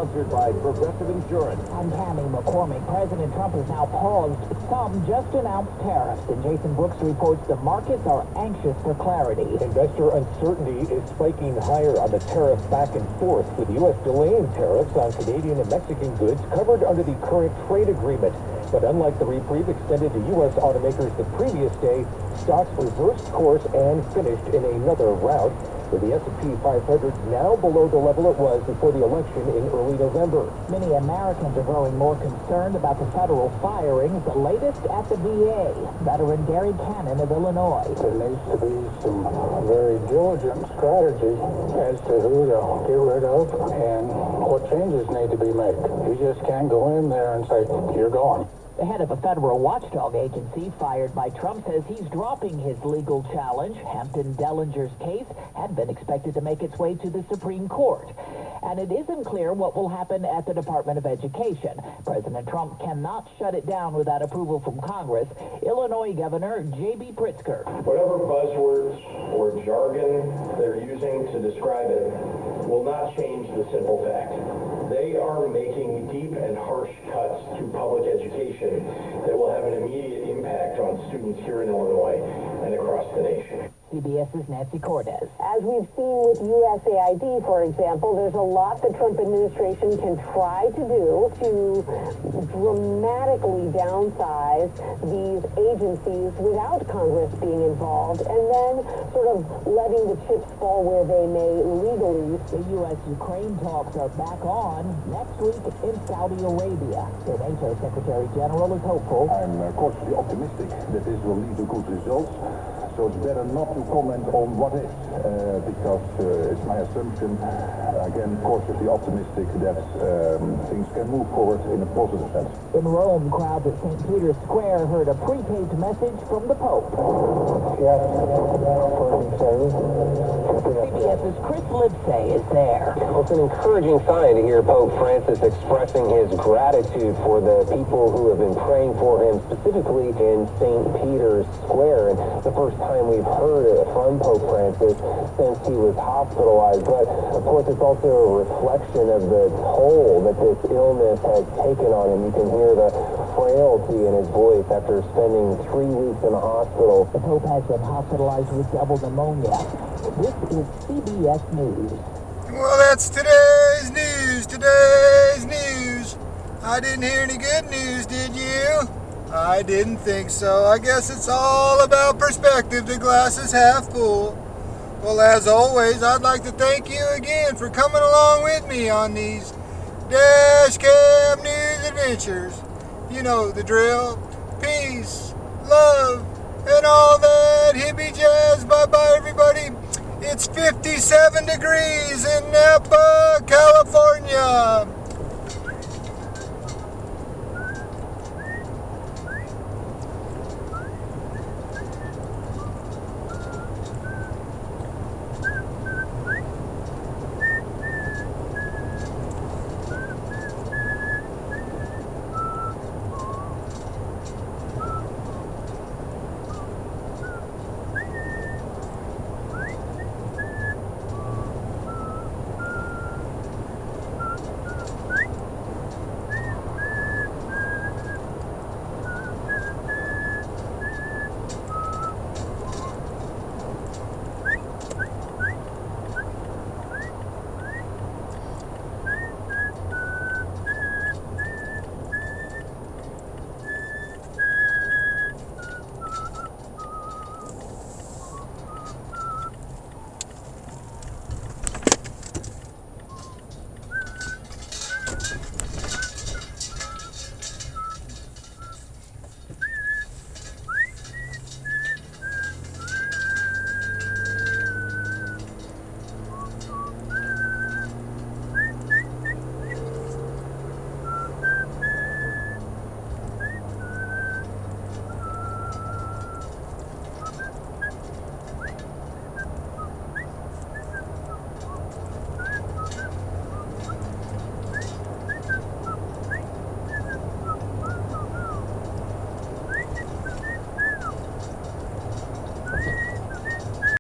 sponsored by Progressive Insurance. I'm Tammy McCormick. President Trump has now paused some just announced tariffs, and Jason Brooks reports the markets are anxious for clarity. Investor uncertainty is spiking higher on the tariff back and forth, with the U.S. delaying tariffs on Canadian and Mexican goods covered under the current trade agreement. But unlike the reprieve extended to U.S. automakers the previous day, stocks reversed course and finished in another rout, with the S&P 500 now below the level it was before the election in early November. Many Americans are growing more concerned about the federal firings, the latest at the VA. Veteran Gary Cannon of Illinois. There needs to be some very diligent strategy as to who to get rid of and what changes need to be made. You just can't go in there and say, you're gone. The head of a federal watchdog agency fired by Trump says he's dropping his legal challenge. Hampton Dellinger's case had been expected to make its way to the Supreme Court. And it isn't clear what will happen at the Department of Education. President Trump cannot shut it down without approval from Congress. Illinois Governor J.B. Pritzker. Whatever buzzwords or jargon they're using to describe it will not change the simple fact. They are making deep and harsh cuts to public education that will have an immediate impact on students here in Illinois and across the nation. CBS's Nancy Cordes. As we've seen with USAID, for example, there's a lot the Trump administration can try to do to dramatically downsize these agencies without Congress being involved, and then sort of letting the chips fall where they may legally. The U.S.-Ukraine talks are back on next week in Saudi Arabia. The NATO Secretary General is hopeful. I'm cautiously optimistic that this will lead to good results. So it's better not to comment on what is, because it's my assumption, again, cautiously optimistic that things can move forward in a positive sense. In Rome, crowds at St. Peter's Square heard a pre-taped message from the Pope. Yes. CBS's Chris Livesay is there. Well, it's an encouraging sign to hear Pope Francis expressing his gratitude for the people who have been praying for him, specifically in St. Peter's Square. And the first time we've heard it from Pope Francis since he was hospitalized. But, of course, it's also a reflection of the toll that this illness has taken on him. You can hear the frailty in his voice after spending 3 weeks in the hospital. The Pope has been hospitalized with double pneumonia. This is CBS News. Well, that's today's news. Today's news. I didn't hear any good news, did you? I didn't think so. I guess it's all about perspective. The glass is half full. Well, as always, I'd like to thank you again for coming along with me on these Dash Cam News adventures. You know the drill. Peace, love, and all that hippie jazz. Bye-bye, everybody. It's 57 degrees in Napa, California.